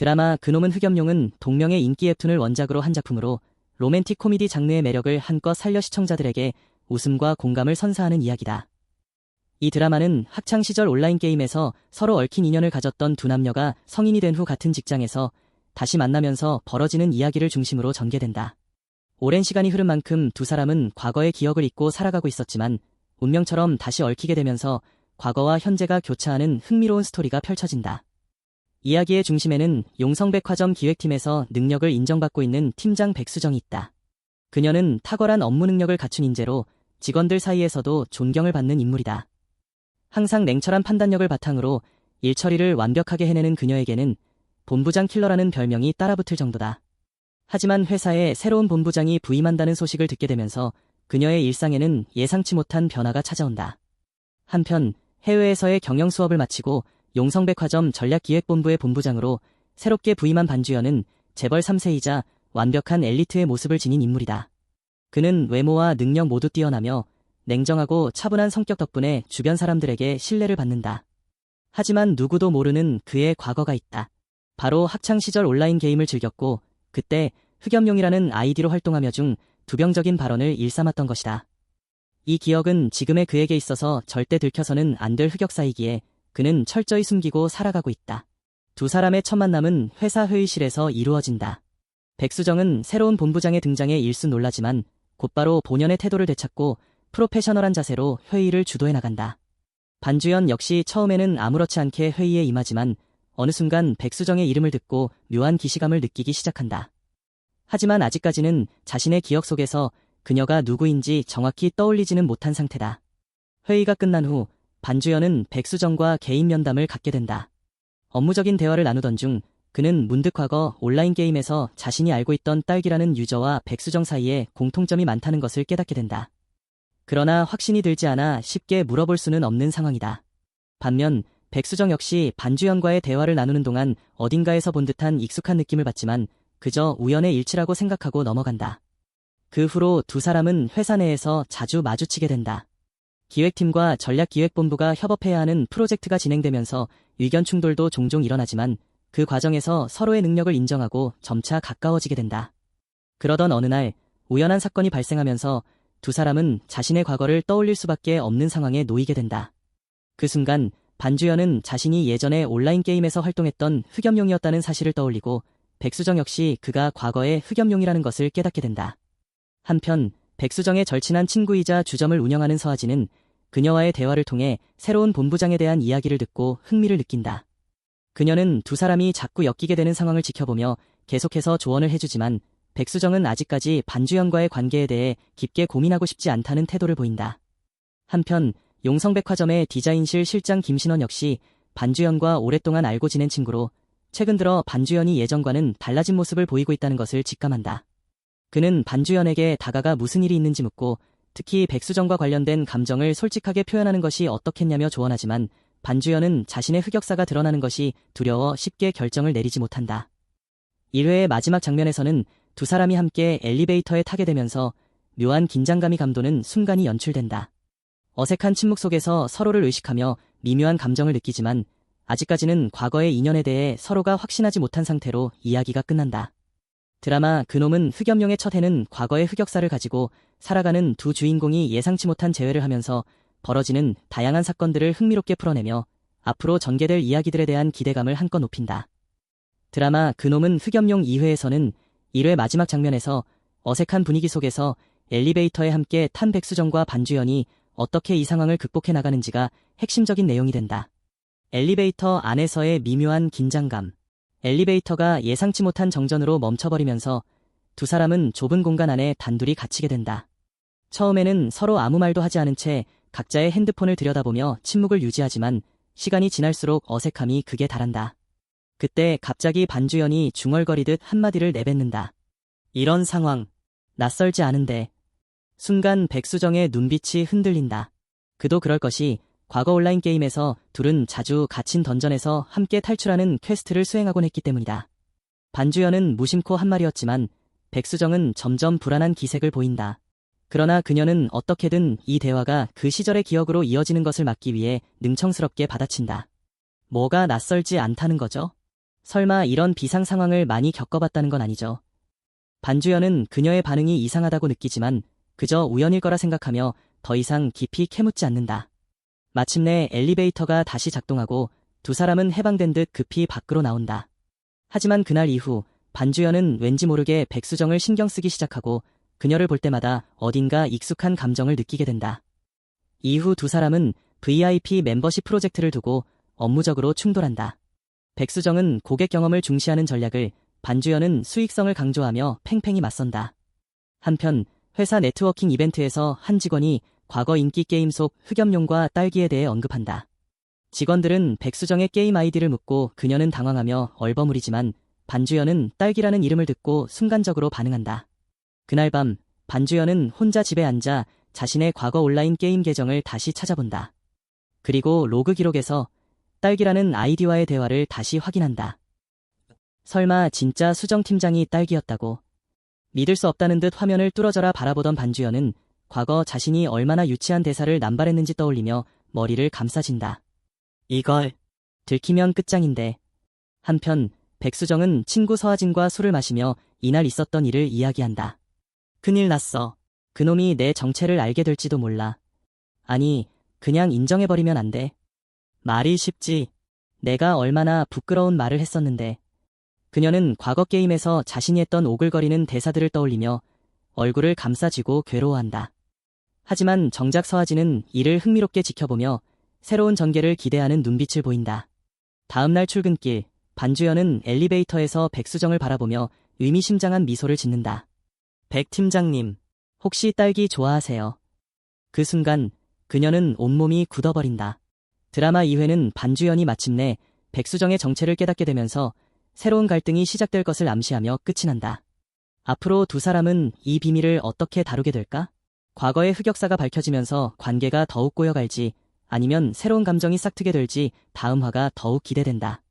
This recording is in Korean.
드라마 그놈은 흑염룡은 동명의 인기 웹툰을 원작으로 한 작품으로 로맨틱 코미디 장르의 매력을 한껏 살려 시청자들에게 웃음과 공감을 선사하는 이야기다. 이 드라마는 학창시절 온라인 게임에서 서로 얽힌 인연을 가졌던 두 남녀가 성인이 된 후 같은 직장에서 다시 만나면서 벌어지는 이야기를 중심으로 전개된다. 오랜 시간이 흐른 만큼 두 사람은 과거의 기억을 잊고 살아가고 있었지만 운명처럼 다시 얽히게 되면서 과거와 현재가 교차하는 흥미로운 스토리가 펼쳐진다. 이야기의 중심에는 용성백화점 기획팀에서 능력을 인정받고 있는 팀장 백수정이 있다. 그녀는 탁월한 업무 능력을 갖춘 인재로 직원들 사이에서도 존경을 받는 인물이다. 항상 냉철한 판단력을 바탕으로 일 처리를 완벽하게 해내는 그녀에게는 본부장 킬러라는 별명이 따라붙을 정도다. 하지만 회사에 새로운 본부장이 부임한다는 소식을 듣게 되면서 그녀의 일상에는 예상치 못한 변화가 찾아온다. 한편 해외에서의 경영 수업을 마치고 용성백화점 전략기획본부의 본부장으로 새롭게 부임한 반주연은 재벌 3세이자 완벽한 엘리트의 모습을 지닌 인물이다. 그는 외모와 능력 모두 뛰어나며 냉정하고 차분한 성격 덕분에 주변 사람들에게 신뢰를 받는다. 하지만 누구도 모르는 그의 과거가 있다. 바로 학창시절 온라인 게임을 즐겼고 그때 흑염룡이라는 아이디로 활동하며 중 두병적인 발언을 일삼았던 것이다. 이 기억은 지금의 그에게 있어서 절대 들켜서는 안 될 흑역사이기에 그는 철저히 숨기고 살아가고 있다. 두 사람의 첫 만남은 회사 회의실에서 이루어진다. 백수정은 새로운 본부장의 등장에 일쑤 놀라지만 곧바로 본연의 태도를 되찾고 프로페셔널한 자세로 회의를 주도해 나간다. 반주연 역시 처음에는 아무렇지 않게 회의에 임하지만 어느 순간 백수정의 이름을 듣고 묘한 기시감을 느끼기 시작한다. 하지만 아직까지는 자신의 기억 속에서 그녀가 누구인지 정확히 떠올리지는 못한 상태다. 회의가 끝난 후 반주연은 백수정과 개인 면담을 갖게 된다. 업무적인 대화를 나누던 중 그는 문득 과거 온라인 게임에서 자신이 알고 있던 딸기라는 유저와 백수정 사이에 공통점이 많다는 것을 깨닫게 된다. 그러나 확신이 들지 않아 쉽게 물어볼 수는 없는 상황이다. 반면 백수정 역시 반주연과의 대화를 나누는 동안 어딘가에서 본 듯한 익숙한 느낌을 받지만 그저 우연의 일치라고 생각하고 넘어간다. 그 후로 두 사람은 회사 내에서 자주 마주치게 된다. 기획팀과 전략기획본부가 협업해야 하는 프로젝트가 진행되면서 의견 충돌도 종종 일어나지만 그 과정에서 서로의 능력을 인정하고 점차 가까워지게 된다. 그러던 어느 날 우연한 사건이 발생하면서 두 사람은 자신의 과거를 떠올릴 수밖에 없는 상황에 놓이게 된다. 그 순간 반주연은 자신이 예전에 온라인 게임에서 활동했던 흑염룡이었다는 사실을 떠올리고 백수정 역시 그가 과거의 흑염룡이라는 것을 깨닫게 된다. 한편 백수정의 절친한 친구이자 주점을 운영하는 서아진은 그녀와의 대화를 통해 새로운 본부장에 대한 이야기를 듣고 흥미를 느낀다. 그녀는 두 사람이 자꾸 엮이게 되는 상황을 지켜보며 계속해서 조언을 해주지만 백수정은 아직까지 반주연과의 관계에 대해 깊게 고민하고 싶지 않다는 태도를 보인다. 한편 용성백화점의 디자인실 실장 김신원 역시 반주연과 오랫동안 알고 지낸 친구로 최근 들어 반주연이 예전과는 달라진 모습을 보이고 있다는 것을 직감한다. 그는 반주연에게 다가가 무슨 일이 있는지 묻고 특히 백수정과 관련된 감정을 솔직하게 표현하는 것이 어떻겠냐며 조언하지만 반주연은 자신의 흑역사가 드러나는 것이 두려워 쉽게 결정을 내리지 못한다. 1회의 마지막 장면에서는 두 사람이 함께 엘리베이터에 타게 되면서 묘한 긴장감이 감도는 순간이 연출된다. 어색한 침묵 속에서 서로를 의식하며 미묘한 감정을 느끼지만 아직까지는 과거의 인연에 대해 서로가 확신하지 못한 상태로 이야기가 끝난다. 드라마 그놈은 흑염룡의 첫 해는 과거의 흑역사를 가지고 살아가는 두 주인공이 예상치 못한 재회를 하면서 벌어지는 다양한 사건들을 흥미롭게 풀어내며 앞으로 전개될 이야기들에 대한 기대감을 한껏 높인다. 드라마 그놈은 흑염룡 2회에서는 1회 마지막 장면에서 어색한 분위기 속에서 엘리베이터에 함께 탄 백수정과 반주연이 어떻게 이 상황을 극복해 나가는지가 핵심적인 내용이 된다. 엘리베이터 안에서의 미묘한 긴장감. 엘리베이터가 예상치 못한 정전으로 멈춰버리면서 두 사람은 좁은 공간 안에 단둘이 갇히게 된다. 처음에는 서로 아무 말도 하지 않은 채 각자의 핸드폰을 들여다보며 침묵을 유지하지만 시간이 지날수록 어색함이 극에 달한다. 그때 갑자기 반주연이 중얼거리듯 한마디를 내뱉는다. 이런 상황, 낯설지 않은데. 순간 백수정의 눈빛이 흔들린다. 그도 그럴 것이 과거 온라인 게임에서 둘은 자주 갇힌 던전에서 함께 탈출하는 퀘스트를 수행하곤 했기 때문이다. 반주연은 무심코 한 말이었지만 백수정은 점점 불안한 기색을 보인다. 그러나 그녀는 어떻게든 이 대화가 그 시절의 기억으로 이어지는 것을 막기 위해 능청스럽게 받아친다. 뭐가 낯설지 않다는 거죠? 설마 이런 비상 상황을 많이 겪어봤다는 건 아니죠. 반주연은 그녀의 반응이 이상하다고 느끼지만 그저 우연일 거라 생각하며 더 이상 깊이 캐묻지 않는다. 마침내 엘리베이터가 다시 작동하고 두 사람은 해방된 듯 급히 밖으로 나온다. 하지만 그날 이후 반주연은 왠지 모르게 백수정을 신경 쓰기 시작하고 그녀를 볼 때마다 어딘가 익숙한 감정을 느끼게 된다. 이후 두 사람은 VIP 멤버십 프로젝트를 두고 업무적으로 충돌한다. 백수정은 고객 경험을 중시하는 전략을, 반주연은 수익성을 강조하며 팽팽히 맞선다. 한편 회사 네트워킹 이벤트에서 한 직원이 과거 인기 게임 속 흑염룡과 딸기에 대해 언급한다. 직원들은 백수정의 게임 아이디를 묻고 그녀는 당황하며 얼버무리지만 반주연은 딸기라는 이름을 듣고 순간적으로 반응한다. 그날 밤 반주연은 혼자 집에 앉아 자신의 과거 온라인 게임 계정을 다시 찾아본다. 그리고 로그 기록에서 딸기라는 아이디와의 대화를 다시 확인한다. 설마 진짜 수정 팀장이 딸기였다고? 믿을 수 없다는 듯 화면을 뚫어져라 바라보던 반주연은 과거 자신이 얼마나 유치한 대사를 남발했는지 떠올리며 머리를 감싸진다. 이걸 들키면 끝장인데. 한편 백수정은 친구 서하진과 술을 마시며 이날 있었던 일을 이야기한다. 큰일 났어. 그놈이 내 정체를 알게 될지도 몰라. 아니, 그냥 인정해버리면 안 돼. 말이 쉽지. 내가 얼마나 부끄러운 말을 했었는데. 그녀는 과거 게임에서 자신이 했던 오글거리는 대사들을 떠올리며 얼굴을 감싸쥐고 괴로워한다. 하지만 정작 서하진은 이를 흥미롭게 지켜보며 새로운 전개를 기대하는 눈빛을 보인다. 다음날 출근길, 반주연은 엘리베이터에서 백수정을 바라보며 의미심장한 미소를 짓는다. 백 팀장님, 혹시 딸기 좋아하세요? 그 순간 그녀는 온몸이 굳어버린다. 드라마 2회는 반주연이 마침내 백수정의 정체를 깨닫게 되면서 새로운 갈등이 시작될 것을 암시하며 끝이 난다. 앞으로 두 사람은 이 비밀을 어떻게 다루게 될까? 과거의 흑역사가 밝혀지면서 관계가 더욱 꼬여갈지, 아니면 새로운 감정이 싹트게 될지 다음 화가 더욱 기대된다.